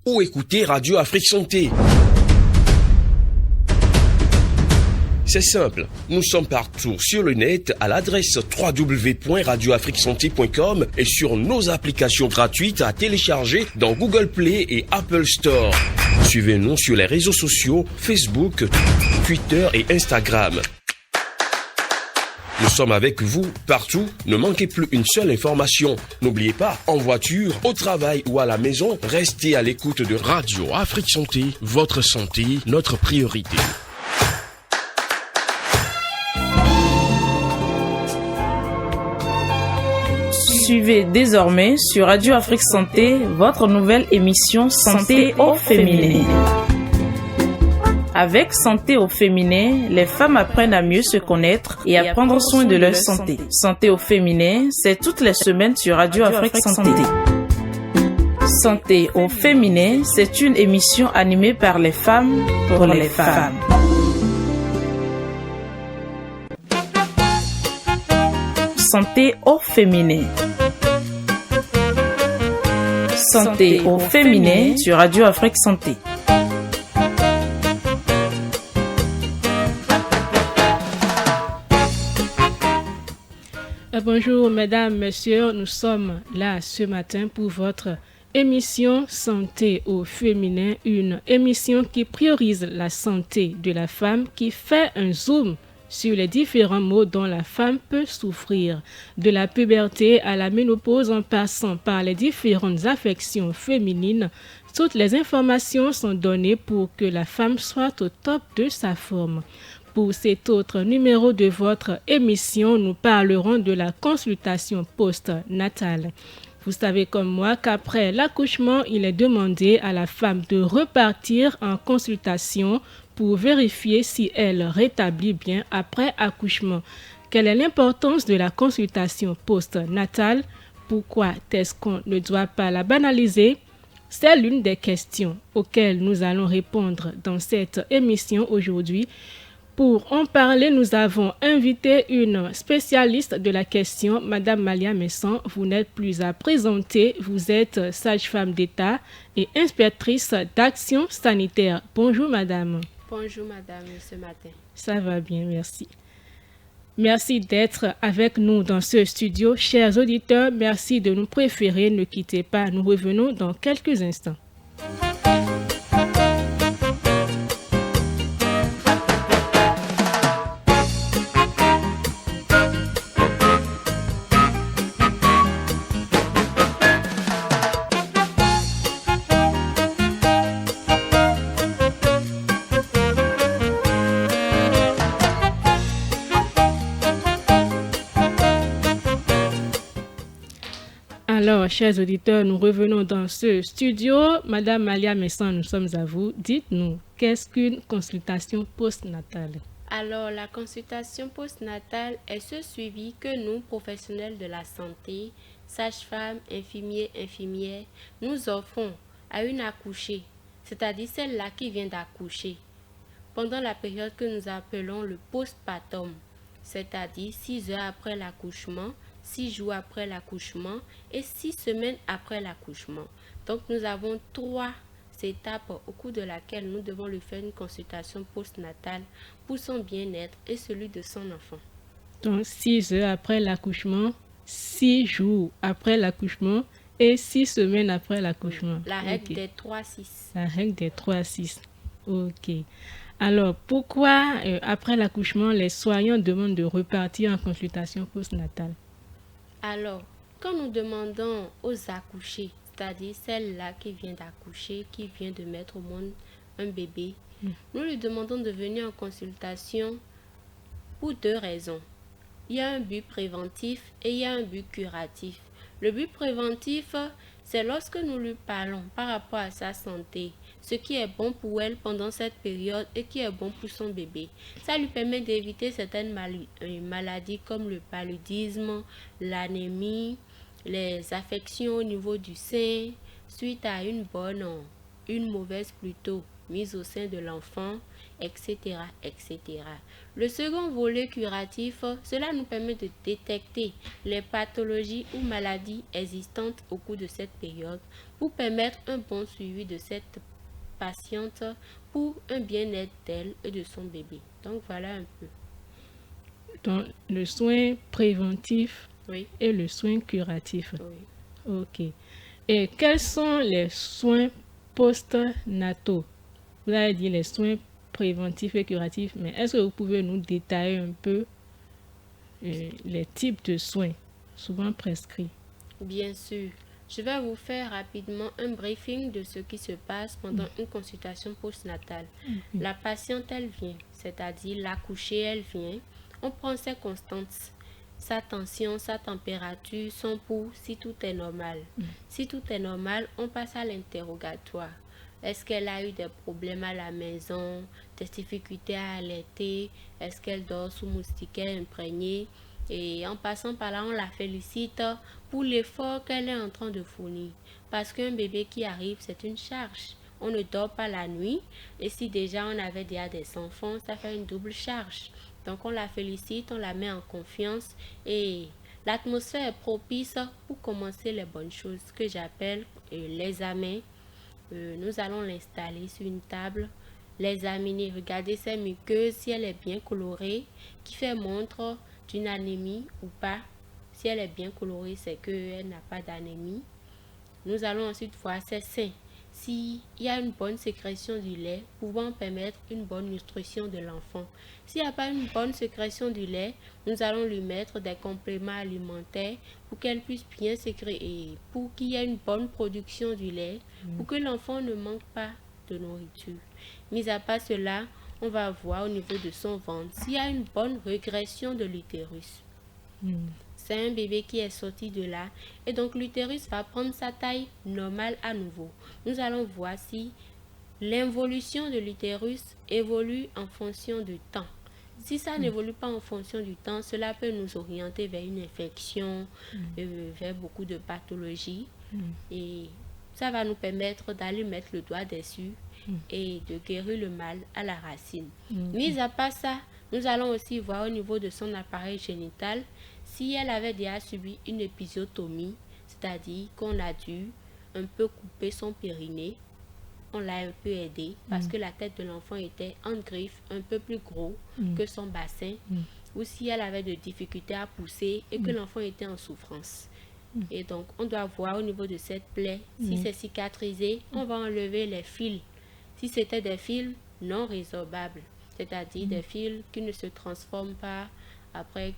ou écoutez Radio Afrique Santé. C'est simple, nous sommes partout sur le net à l'adresse www.radioafriquesanté.com et sur nos applications gratuites à télécharger dans Google Play et Apple Store. Suivez-nous sur les réseaux sociaux Facebook, Twitter et Instagram. Nous sommes avec vous partout, ne manquez plus une seule information. N'oubliez pas, en voiture, au travail ou à la maison, restez à l'écoute de Radio Afrique Santé, votre santé, notre priorité. Suivez désormais sur Radio Afrique Santé votre nouvelle émission Santé au féminin. Avec Santé au féminin, les femmes apprennent à mieux se connaître et à prendre soin de leur santé. Santé au féminin, c'est toutes les semaines sur Radio Afrique Santé. Santé au féminin, c'est une émission animée par les femmes pour les femmes. Santé au féminin. Santé au féminin sur Radio Afrique Santé. Bonjour mesdames, messieurs, nous sommes là ce matin pour votre émission Santé au féminin, une émission qui priorise la santé de la femme, qui fait un zoom sur les différents maux dont la femme peut souffrir, de la puberté à la ménopause en passant par les différentes affections féminines. Toutes les informations sont données pour que la femme soit au top de sa forme. Pour cet autre numéro de votre émission, nous parlerons de la consultation post-natale. Vous savez comme moi qu'après l'accouchement, il est demandé à la femme de repartir en consultation pour vérifier si elle rétablit bien après accouchement. Quelle est l'importance de la consultation post-natale? Pourquoi est-ce qu'on ne doit pas la banaliser? C'est l'une des questions auxquelles nous allons répondre dans cette émission aujourd'hui. Pour en parler, nous avons invité une spécialiste de la question, Madame Malia Messan. Vous n'êtes plus à présenter, vous êtes sage-femme d'État et inspectrice d'action sanitaire. Bonjour Madame. Bonjour Madame, ce matin. Ça va bien, merci. Merci d'être avec nous dans ce studio. Chers auditeurs, merci de nous préférer. Ne quittez pas, nous revenons dans quelques instants. Alors, chers auditeurs, nous revenons dans ce studio. Madame Malia Messan, nous sommes à vous. Dites-nous, qu'est-ce qu'une consultation postnatale? Alors, la consultation postnatale est ce suivi que nous, professionnels de la santé, sages-femmes, infirmières, nous offrons à une accouchée, c'est-à-dire celle-là qui vient d'accoucher, pendant la période que nous appelons le postpartum, c'est-à-dire 6 heures après l'accouchement, 6 jours après l'accouchement et 6 semaines après l'accouchement. Donc, nous avons 3 étapes au cours de laquelle nous devons lui faire une consultation postnatale pour son bien-être et celui de son enfant. Donc, 6 heures après l'accouchement, 6 jours après l'accouchement et 6 semaines après l'accouchement. La règle des 3-6. La règle des 3-6. Ok. Alors, pourquoi après l'accouchement, les soignants demandent de repartir en consultation postnatale? Alors, quand nous demandons aux accouchées, c'est-à-dire celle-là qui vient d'accoucher, qui vient de mettre au monde un bébé, nous lui demandons de venir en consultation pour 2 raisons. Il y a un but préventif et il y a un but curatif. Le but préventif, c'est lorsque nous lui parlons par rapport à sa santé, ce qui est bon pour elle pendant cette période et qui est bon pour son bébé. Ça lui permet d'éviter certaines maladies comme le paludisme, l'anémie, les affections au niveau du sein, suite à une mauvaise mise au sein de l'enfant, etc., etc. Le second volet curatif, cela nous permet de détecter les pathologies ou maladies existantes au cours de cette période pour permettre un bon suivi de cette patiente pour un bien-être d'elle et de son bébé. Donc voilà un peu. Donc, le soin préventif Oui. et le soin curatif. Oui. Ok. Et quels sont les soins post-nataux? Vous avez dit les soins préventifs et curatifs, mais est-ce que vous pouvez nous détailler un peu les types de soins souvent prescrits? Bien sûr. Je vais vous faire rapidement un briefing de ce qui se passe pendant une consultation postnatale. La patiente, elle vient, c'est-à-dire l'accouchée, elle vient. On prend ses constantes, sa tension, sa température, son pouls, si tout est normal. Si tout est normal, on passe à l'interrogatoire. Est-ce qu'elle a eu des problèmes à la maison, des difficultés à allaiter? Est-ce qu'elle dort sous moustiquaire imprégné? Et en passant par là, on la félicite pour l'effort qu'elle est en train de fournir. Parce qu'un bébé qui arrive, c'est une charge. On ne dort pas la nuit. Et si déjà on avait déjà des enfants, ça fait une double charge. Donc on la félicite, on la met en confiance. Et l'atmosphère est propice pour commencer les bonnes choses que j'appelle l'examen. Nous allons l'installer sur une table, l'examiner, regarder ses muqueuses, si elle est bien colorée, qui fait montre d'une anémie ou pas. Si elle est bien colorée, c'est qu'elle n'a pas d'anémie. Nous allons ensuite voir ses seins. S'il y a une bonne sécrétion du lait, pouvant permettre une bonne nutrition de l'enfant. S'il n'y a pas une bonne sécrétion du lait, nous allons lui mettre des compléments alimentaires pour qu'elle puisse bien sécréter et pour qu'il y ait une bonne production du lait, pour que l'enfant ne manque pas de nourriture. Mis à part cela, on va voir au niveau de son ventre s'il y a une bonne régression de l'utérus. C'est un bébé qui est sorti de là et donc l'utérus va prendre sa taille normale à nouveau. Nous allons voir si l'involution de l'utérus évolue en fonction du temps. Si ça n'évolue pas en fonction du temps, cela peut nous orienter vers une infection, vers beaucoup de pathologies. Et ça va nous permettre d'aller mettre le doigt dessus et de guérir le mal à la racine. Mis à part ça, nous allons aussi voir au niveau de son appareil génital si elle avait déjà subi une épisiotomie, c'est-à-dire qu'on a dû un peu couper son périnée. On l'a un peu aidé parce que la tête de l'enfant était en griffe, un peu plus gros que son bassin, ou si elle avait des difficultés à pousser et que l'enfant était en souffrance. Et donc, on doit voir au niveau de cette plaie, si c'est cicatrisé, on va enlever les fils. Si c'était des fils non résorbables, c'est-à-dire des fils qui ne se transforment pas après,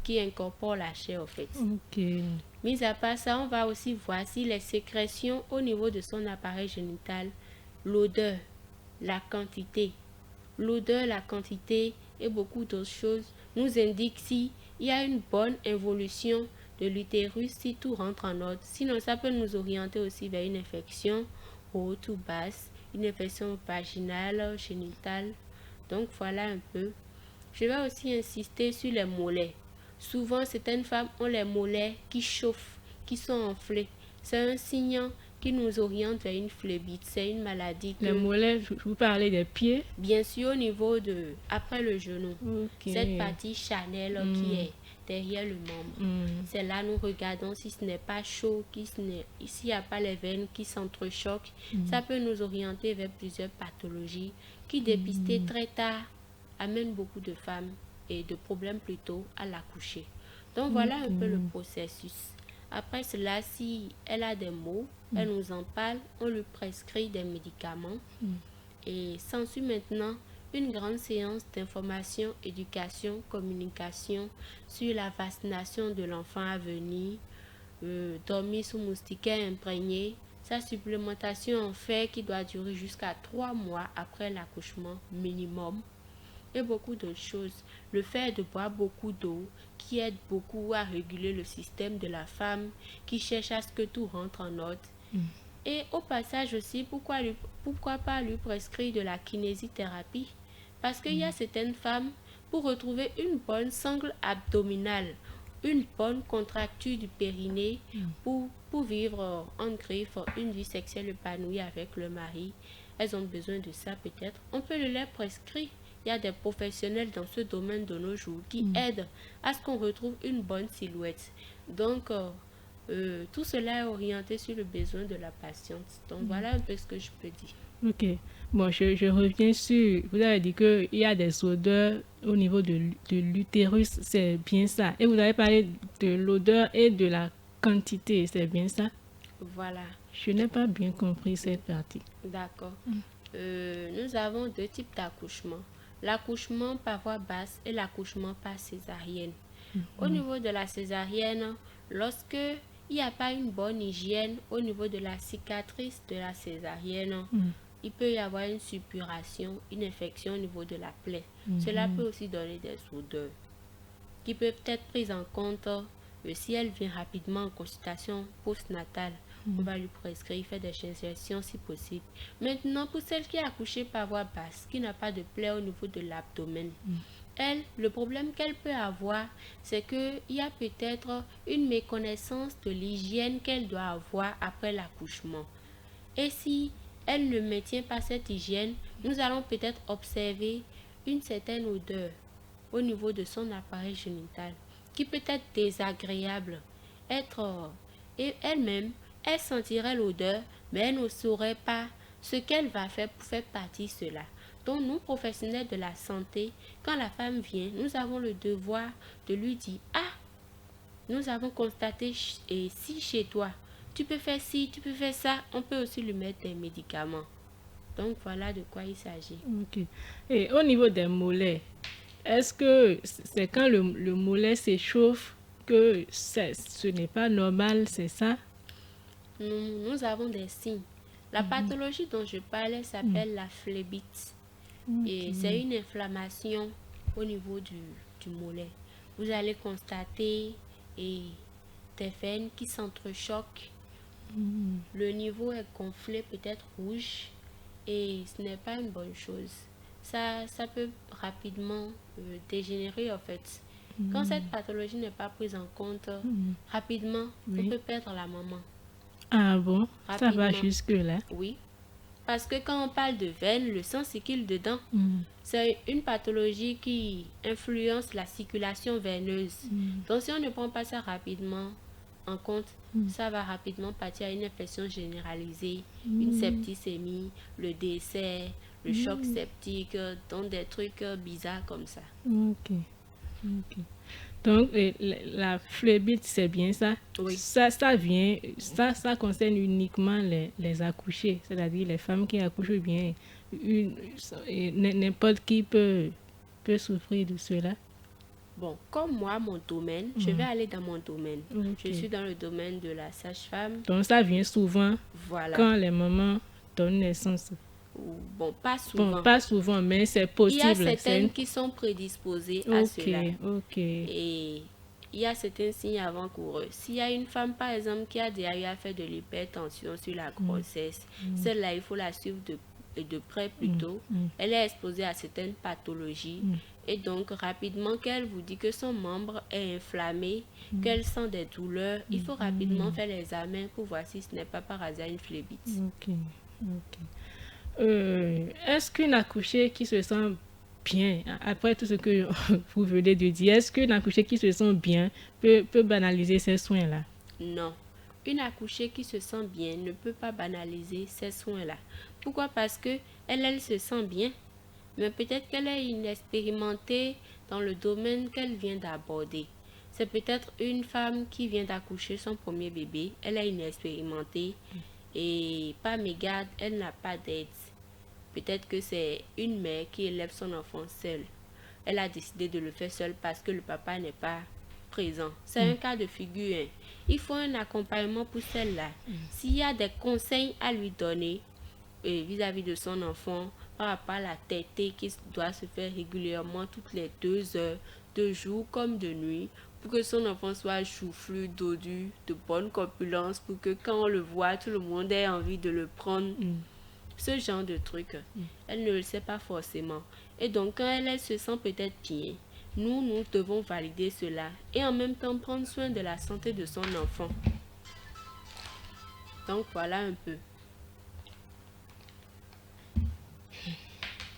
qui incorporent la chair, en fait. Mis à part ça, on va aussi voir si les sécrétions au niveau de son appareil génital, l'odeur, la quantité et beaucoup d'autres choses nous indiquent s'il y a une bonne évolution de l'utérus, si tout rentre en ordre. Sinon, ça peut nous orienter aussi vers une infection haute ou basse, une infection vaginale, génitale. Donc, voilà un peu. Je vais aussi insister sur les mollets. Souvent, certaines femmes ont les mollets qui chauffent, qui sont enflés. C'est un signe qui nous oriente vers une phlébite. C'est une maladie. Les mollets, vous parlez des pieds? Bien sûr, au niveau de... après le genou. Cette partie charnelle qui est derrière le membre. C'est là nous regardons si ce n'est pas chaud, s'il n'y a pas les veines qui s'entrechoquent. Ça peut nous orienter vers plusieurs pathologies qui, dépistées très tard, amènent beaucoup de femmes et de problèmes plutôt à l'accoucher. Donc voilà un peu le processus. Après cela, si elle a des maux, elle nous en parle, on lui prescrit des médicaments. Et s'ensuit maintenant une grande séance d'information, éducation, communication sur la vaccination de l'enfant à venir, dormir sous moustiquaire imprégné, sa supplémentation en fer qui doit durer jusqu'à 3 mois après l'accouchement minimum. Et beaucoup d'autres choses. Le fait de boire beaucoup d'eau qui aide beaucoup à réguler le système de la femme qui cherche à ce que tout rentre en ordre. Et au passage aussi, pourquoi pas lui prescrire de la kinésithérapie? Parce qu'il y a certaines femmes, pour retrouver une bonne sangle abdominale une bonne contracture du périnée pour vivre en griffe une vie sexuelle épanouie avec le mari. Elles ont besoin de ça peut-être. On peut le leur prescrire. Il y a des professionnels dans ce domaine de nos jours qui aident à ce qu'on retrouve une bonne silhouette. Donc, tout cela est orienté sur le besoin de la patiente. Donc, voilà un peu ce que je peux dire. Ok. Bon, je reviens sur... Vous avez dit qu'il y a des odeurs au niveau de l'utérus, c'est bien ça. Et vous avez parlé de l'odeur et de la quantité, c'est bien ça? Voilà. Je n'ai pas bien compris cette partie. D'accord. Nous avons 2 types d'accouchement. L'accouchement par voie basse et l'accouchement par césarienne. Au niveau de la césarienne, lorsque il n'y a pas une bonne hygiène au niveau de la cicatrice de la césarienne, il peut y avoir une suppuration, une infection au niveau de la plaie. Cela peut aussi donner des odeurs qui peuvent être prises en compte si elle vient rapidement en consultation postnatale. On va lui prescrire, faire des injections si possible. Maintenant, pour celle qui est accouchée par voie basse, qui n'a pas de plaie au niveau de l'abdomen, elle, le problème qu'elle peut avoir, c'est qu'il y a peut-être une méconnaissance de l'hygiène qu'elle doit avoir après l'accouchement. Et si elle ne maintient pas cette hygiène, nous allons peut-être observer une certaine odeur au niveau de son appareil génital qui peut être désagréable. Et elle-même, elle sentirait l'odeur, mais elle ne saurait pas ce qu'elle va faire pour faire partir cela. Donc nous, professionnels de la santé, quand la femme vient, nous avons le devoir de lui dire « Ah, nous avons constaté si chez toi, tu peux faire ci, tu peux faire ça. » On peut aussi lui mettre des médicaments. Donc voilà de quoi il s'agit. Ok. Et au niveau des mollets, est-ce que c'est quand le mollet s'échauffe que ce n'est pas normal, c'est ça? Nous avons des signes. La pathologie dont je parlais s'appelle la phlébite. Et c'est une inflammation au niveau du mollet. Vous allez constater des veines qui s'entrechoquent. Le niveau est gonflé, peut-être rouge, et ce n'est pas une bonne chose. Ça peut rapidement dégénérer en fait. Quand cette pathologie n'est pas prise en compte, rapidement, on peut perdre la maman. Ah bon? Ça va Rapidement. jusque-là? Oui. Parce que quand on parle de veine, le sang circule dedans. C'est une pathologie qui influence la circulation veineuse. Donc si on ne prend pas ça rapidement en compte, ça va rapidement partir à une infection généralisée, une septicémie, le décès, le choc septique, donc des trucs bizarres comme ça. Ok. Donc, la phlébite, c'est bien ça? Oui. Ça concerne uniquement les accouchés, c'est-à-dire les femmes qui accouchent bien. N'importe qui peut souffrir de cela. Bon, comme moi, mon domaine, je vais aller dans mon domaine. Ok. Je suis dans le domaine de la sage-femme. Donc, ça vient souvent Voilà. quand les mamans donnent naissance. Bon, pas souvent. Bon, pas souvent, mais c'est Il y possible. a certaines qui sont prédisposées à cela. Ok. Et il y a certains signes avant-coureurs. S'il y a une femme, par exemple, qui a déjà eu à faire de l'hypertension sur la grossesse, celle-là, il faut la suivre de près plutôt. Elle est exposée à certaines pathologies. Et donc, rapidement, qu'elle vous dit que son membre est inflammé, qu'elle sent des douleurs, il faut rapidement faire l'examen pour voir si ce n'est pas par hasard une phlébite. Ok. Est-ce qu'une accouchée qui se sent bien, après tout ce que vous venez de dire, est-ce qu'une accouchée qui se sent bien peut banaliser ces soins-là? Non. Une accouchée qui se sent bien ne peut pas banaliser ces soins-là. Pourquoi? Parce que elle se sent bien, mais peut-être qu'elle est inexpérimentée dans le domaine qu'elle vient d'aborder. C'est peut-être une femme qui vient d'accoucher son premier bébé, elle est inexpérimentée et par mégarde, elle n'a pas d'aide. Peut-être que c'est une mère qui élève son enfant seule. Elle a décidé de le faire seule parce que le papa n'est pas présent. C'est un cas de figure. Hein. Il faut un accompagnement pour celle-là. S'il y a des conseils à lui donner vis-à-vis de son enfant, par rapport à la tétée qui doit se faire régulièrement toutes les 2 heures, de jour comme de nuit, pour que son enfant soit choufflu, dodu, de bonne corpulence, pour que quand on le voit, tout le monde ait envie de le prendre. Ce genre de truc, elle ne le sait pas forcément. Et donc, quand elle se sent peut-être bien, nous devons valider cela et en même temps prendre soin de la santé de son enfant. Donc voilà un peu.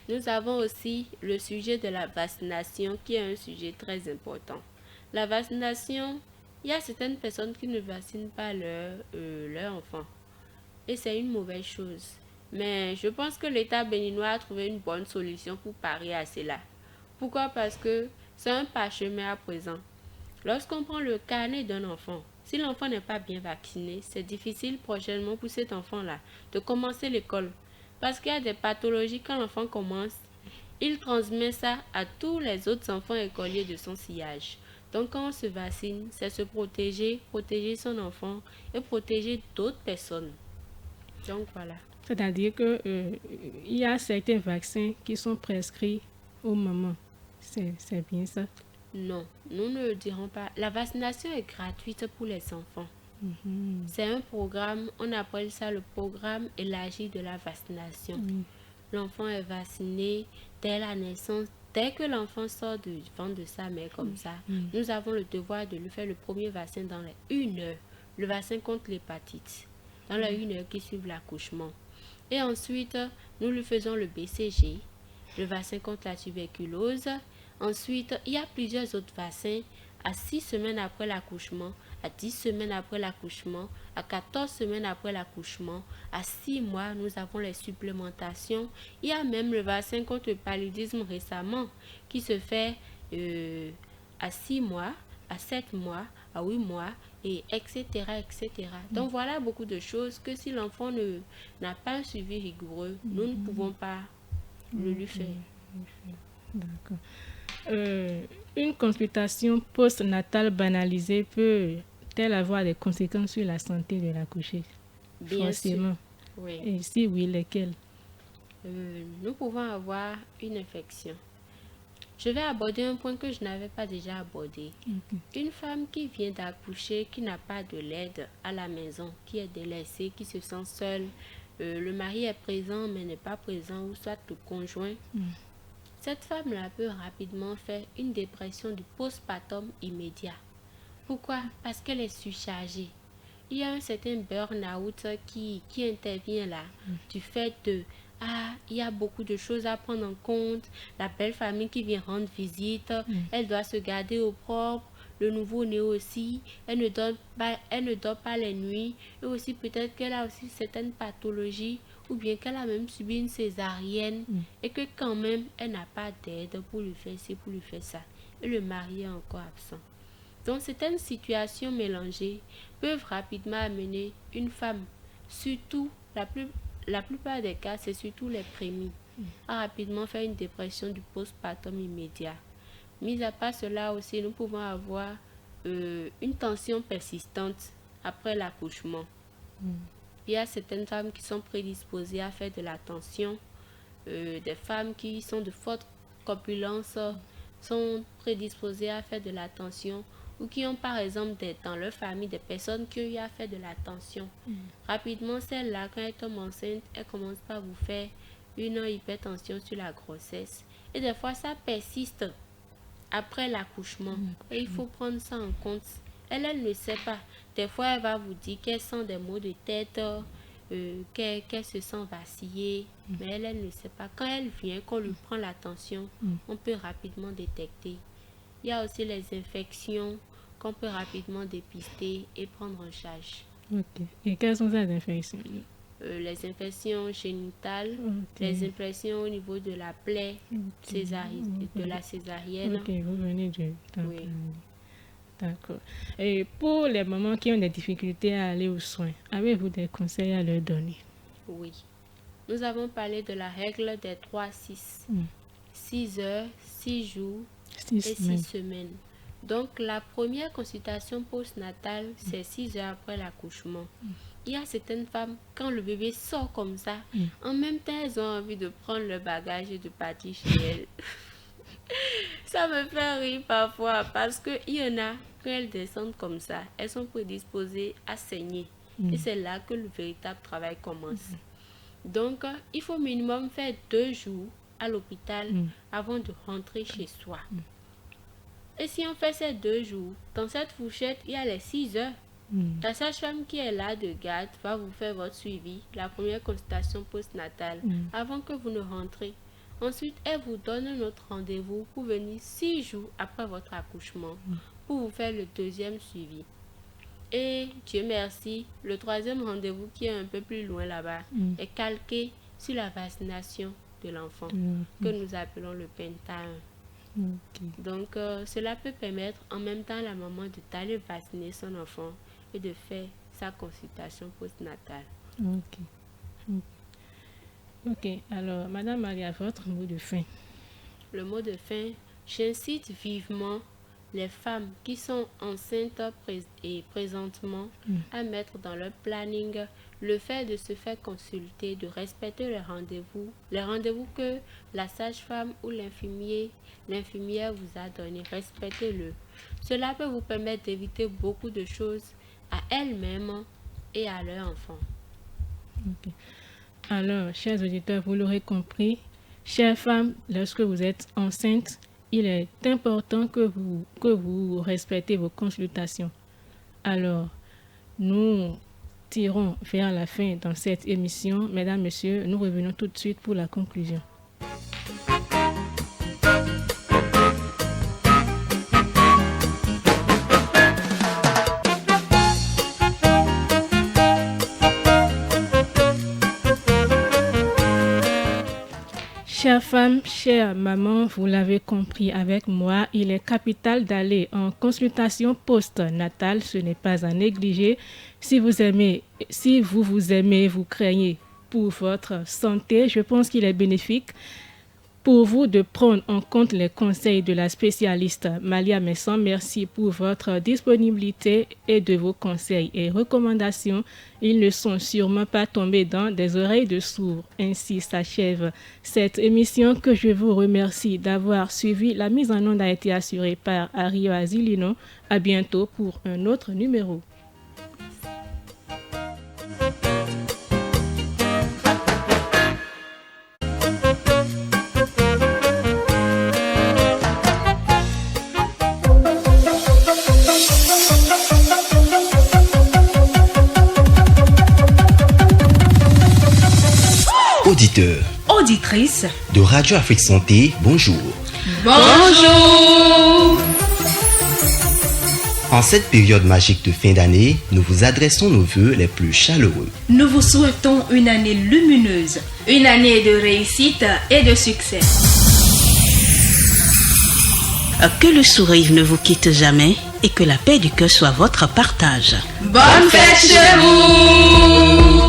Nous avons aussi le sujet de la vaccination qui est un sujet très important. La vaccination, il y a certaines personnes qui ne vaccinent pas leur enfant. Et c'est une mauvaise chose. Mais je pense que l'État béninois a trouvé une bonne solution pour parer à cela. Pourquoi? Parce que c'est un parchemin à présent. Lorsqu'on prend le carnet d'un enfant, si l'enfant n'est pas bien vacciné, c'est difficile prochainement pour cet enfant-là de commencer l'école. Parce qu'il y a des pathologies quand l'enfant commence, il transmet ça à tous les autres enfants écoliers de son sillage. Donc quand on se vaccine, c'est se protéger son enfant et protéger d'autres personnes. Donc voilà. C'est-à-dire que il y a certains vaccins qui sont prescrits aux mamans. C'est bien ça? Non, nous ne le dirons pas. La vaccination est gratuite pour les enfants. C'est un programme, on appelle ça le programme élargi de la vaccination. L'enfant est vacciné dès la naissance, dès que l'enfant sort du ventre de sa mère comme ça. Nous avons le devoir de lui faire le premier vaccin dans les 1 heure, le vaccin contre l'hépatite, dans les 1 heure qui suivent l'accouchement. Et ensuite, nous lui faisons le BCG, le vaccin contre la tuberculose. Ensuite, il y a plusieurs autres vaccins à 6 semaines après l'accouchement, à 10 semaines après l'accouchement, à 14 semaines après l'accouchement, à 6 mois, nous avons les supplémentations. Il y a même le vaccin contre le paludisme récemment qui se fait à 6 mois, à 7 mois, à 8 mois, et etc. etc. Donc voilà beaucoup de choses que si l'enfant n'a pas un suivi rigoureux, nous ne pouvons pas le lui faire. D'accord. Une consultation postnatale banalisée peut-elle avoir des conséquences sur la santé de l'accouché? Bien Forcément. sûr. Oui. Et si oui, lesquelles? Nous pouvons avoir une infection. Je vais aborder un point que je n'avais pas déjà abordé. Une femme qui vient d'accoucher, qui n'a pas de l'aide à la maison, qui est délaissée, qui se sent seule, le mari est présent mais n'est pas présent, ou soit le conjoint. Cette femme-là peut rapidement faire une dépression du postpartum immédiat. Pourquoi? Parce qu'elle est surchargée. Il y a un certain burn-out qui intervient là, du fait de il y a beaucoup de choses à prendre en compte. La belle famille qui vient rendre visite, elle doit se garder au propre. Le nouveau-né aussi, elle ne dort pas les nuits. Et aussi peut-être qu'elle a aussi certaines pathologies ou bien qu'elle a même subi une césarienne et que quand même elle n'a pas d'aide pour lui faire ci, pour lui faire ça. Et le mari est encore absent. Donc certaines situations mélangées peuvent rapidement amener une femme, surtout la plupart des cas, c'est surtout les prémis, à rapidement faire une dépression du postpartum immédiat. Mis à part cela aussi, nous pouvons avoir une tension persistante après l'accouchement. Il y a certaines femmes qui sont prédisposées à faire de la tension. Des femmes qui sont de forte corpulence sont prédisposées à faire de la tension ou qui ont par exemple dans leur famille des personnes qui ont eu à faire de la tension. Rapidement, celles-là, quand elles tombent enceintes, elles commencent par vous faire une hypertension sur la grossesse. Et des fois, ça persiste après l'accouchement. Et il faut prendre ça en compte. Elle ne sait pas. Des fois, elle va vous dire qu'elle sent des maux de tête, qu'elle se sent vaciller, mais elle ne sait pas. Quand elle vient, qu'on lui prend la tension, on peut rapidement détecter. Il y a aussi les infections qu'on peut rapidement dépister et prendre en charge. Ok. Et quelles sont ces infections? Les infections génitales, les infections au niveau de la plaie, de la césarienne. Ok, vous venez de... Oui. D'accord. Et pour les mamans qui ont des difficultés à aller aux soins, avez-vous des conseils à leur donner? Oui. Nous avons parlé de la règle des 3-6. 6 heures, 6 jours et 6 semaines. Donc, la première consultation postnatale, c'est 6 heures après l'accouchement. Il y a certaines femmes, quand le bébé sort comme ça, en même temps, elles ont envie de prendre le bagage et de partir chez elles. Ça me fait rire parfois parce qu'il y en a, quand elles descendent comme ça, elles sont prédisposées à saigner. Et c'est là que le véritable travail commence. Donc, il faut minimum faire 2 jours à l'hôpital avant de rentrer chez soi. Et si on fait ces 2 jours, dans cette fourchette, il y a les 6 heures. La sage-femme qui est là de garde va vous faire votre suivi, la première consultation postnatale, avant que vous ne rentrez. Ensuite, elle vous donne un autre rendez-vous pour venir 6 jours après votre accouchement, pour vous faire le 2e suivi. Et Dieu merci, le 3e rendez-vous qui est un peu plus loin là-bas est calqué sur la vaccination de l'enfant, que nous appelons le Penta 1. Donc, cela peut permettre en même temps à la maman d'aller vacciner son enfant et de faire sa consultation postnatale. Ok, alors, Madame Maria, votre mot de fin. Le mot de fin, j'incite vivement les femmes qui sont enceintes et présentement à mettre dans leur planning le fait de se faire consulter, de respecter les rendez-vous que la sage-femme ou l'infirmière vous a donnés. Respectez-le. Cela peut vous permettre d'éviter beaucoup de choses à elles-mêmes et à leur enfant. Alors, chers auditeurs, vous l'aurez compris, chères femmes, lorsque vous êtes enceinte, il est important que vous respectez vos consultations. Alors, nous tirons vers la fin dans cette émission. Mesdames, Messieurs, nous revenons tout de suite pour la conclusion. Chères femmes, chères mamans, vous l'avez compris avec moi, il est capital d'aller en consultation post-natale. Ce n'est pas à négliger. Si vous vous aimez, vous craignez pour votre santé, je pense qu'il est bénéfique pour vous de prendre en compte les conseils de la spécialiste Malia Messon. Merci pour votre disponibilité et de vos conseils et recommandations. Ils ne sont sûrement pas tombés dans des oreilles de sourds. Ainsi s'achève cette émission que je vous remercie d'avoir suivi. La mise en onde a été assurée par Ario Azilino. À bientôt pour un autre numéro. Auditeurs, auditrices de Radio Afrique Santé, bonjour. Bonjour. En cette période magique de fin d'année, nous vous adressons nos vœux les plus chaleureux. Nous vous souhaitons une année lumineuse, une année de réussite et de succès. Que le sourire ne vous quitte jamais et que la paix du cœur soit votre partage. Bonne fête chez vous.